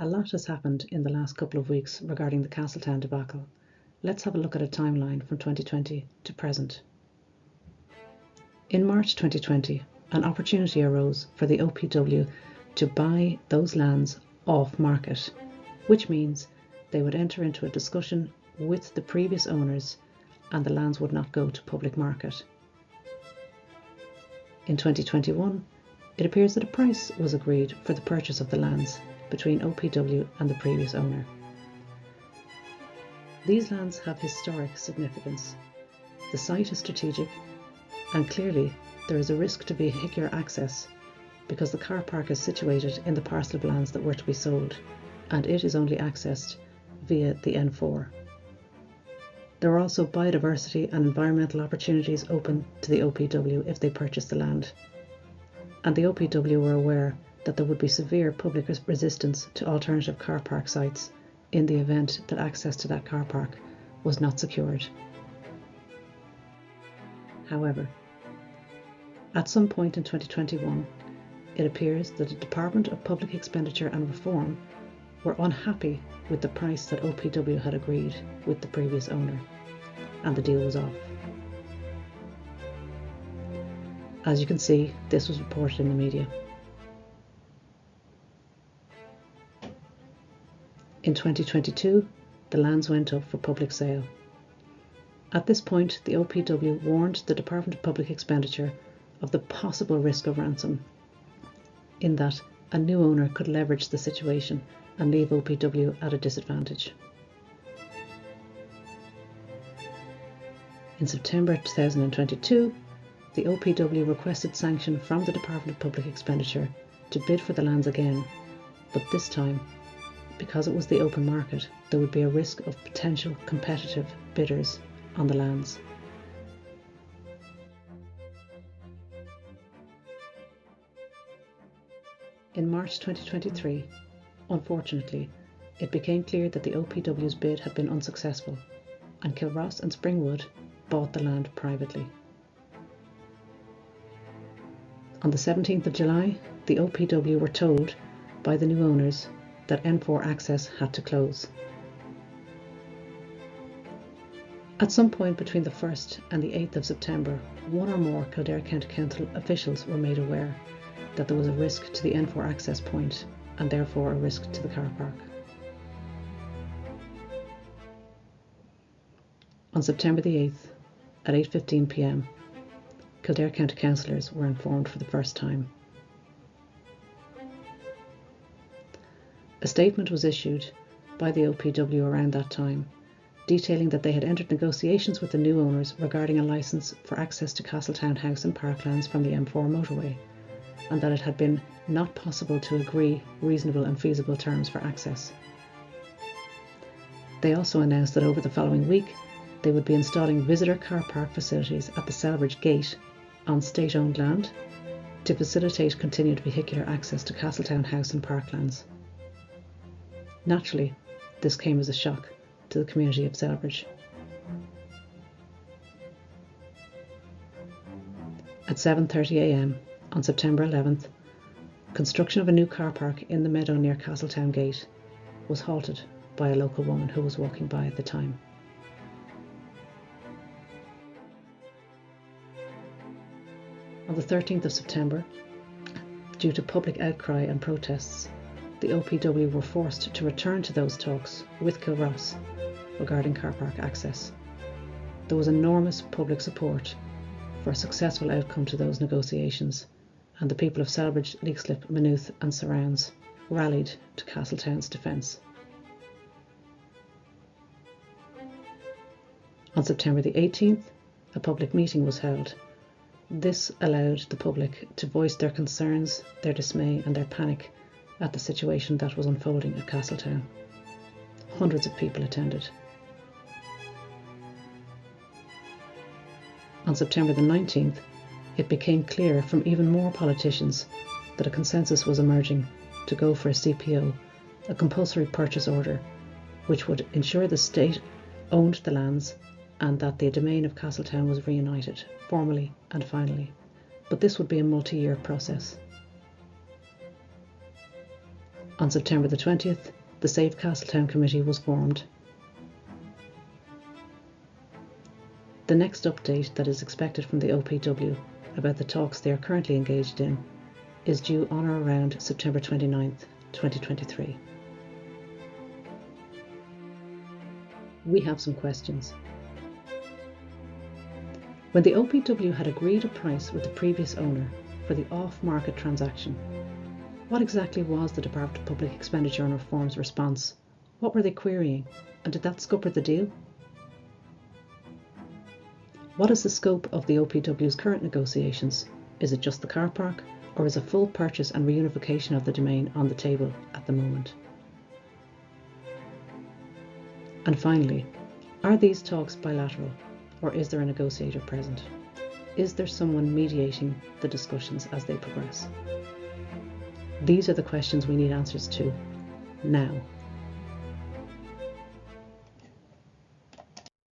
A lot has happened in the last couple of weeks regarding the Castletown debacle. Let's have a look at a timeline from 2020 to present. In March 2020, an opportunity arose for the OPW to buy those lands off market, which means they would enter into a discussion with the previous owners and the lands would not go to public market. In 2021, it appears that a price was agreed for the purchase of the lands between OPW and the previous owner. These lands have historic significance. The site is strategic, and clearly there is a risk to vehicular access because the car park is situated in the parcel of lands that were to be sold, and it is only accessed via the N4. There are also biodiversity and environmental opportunities open to the OPW if they purchase the land. And the OPW were aware that there would be severe public resistance to alternative car park sites in the event that access to that car park was not secured. However, at some point in 2021, it appears that the Department of Public Expenditure and Reform were unhappy with the price that OPW had agreed with the previous owner, and the deal was off. As you can see, this was reported in the media. In 2022, the lands went up for public sale. At this point, the OPW warned the Department of Public Expenditure of the possible risk of ransom, in that a new owner could leverage the situation and leave OPW at a disadvantage. In September 2022, the OPW requested sanction from the Department of Public Expenditure to bid for the lands again, but this time, because it was the open market, there would be a risk of potential competitive bidders on the lands. In March 2023, unfortunately, it became clear that the OPW's bid had been unsuccessful, and Kilross and Springwood bought the land privately. On the 17th of July, the OPW were told by the new owners that N4 access had to close. At some point between the 1st and the 8th of September, one or more Kildare County Council officials were made aware that there was a risk to the N4 access point and therefore a risk to the car park. On September the 8th, at 8:15 p.m, Kildare County councillors were informed for the first time. A statement was issued by the OPW around that time, detailing that they had entered negotiations with the new owners regarding a licence for access to Castletown House and Parklands from the M4 motorway, and that it had been not possible to agree reasonable and feasible terms for access. They also announced that over the following week, they would be installing visitor car park facilities at the Selbridge Gate on state-owned land to facilitate continued vehicular access to Castletown House and Parklands. Naturally, this came as a shock to the community of Selbridge. At 7:30 a.m. on September 11th, construction of a new car park in the meadow near Castletown Gate was halted by a local woman who was walking by at the time. On the 13th of September, due to public outcry and protests, the OPW were forced to return to those talks with Kilross regarding car park access. There was enormous public support for a successful outcome to those negotiations, and the people of Selbridge, Leixlip, Maynooth and surrounds rallied to Castletown's defence. On September the 18th, a public meeting was held. This allowed the public to voice their concerns, their dismay and their panic at the situation that was unfolding at Castletown. Hundreds of people attended. On September the 19th, it became clear from even more politicians that a consensus was emerging to go for a CPO, a compulsory purchase order, which would ensure the state owned the lands and that the domain of Castletown was reunited, formally and finally. But this would be a multi-year process. On September the 20th, the Save Castletown Committee was formed. The next update that is expected from the OPW about the talks they are currently engaged in is due on or around September 29th, 2023. We have some questions. When the OPW had agreed a price with the previous owner for the off-market transaction, what exactly was the Department of Public Expenditure and Reform's response? What were they querying, and did that scupper the deal? What is the scope of the OPW's current negotiations? Is it just the car park, or is a full purchase and reunification of the domain on the table at the moment? And finally, are these talks bilateral, or is there a negotiator present? Is there someone mediating the discussions as they progress? These are the questions we need answers to now.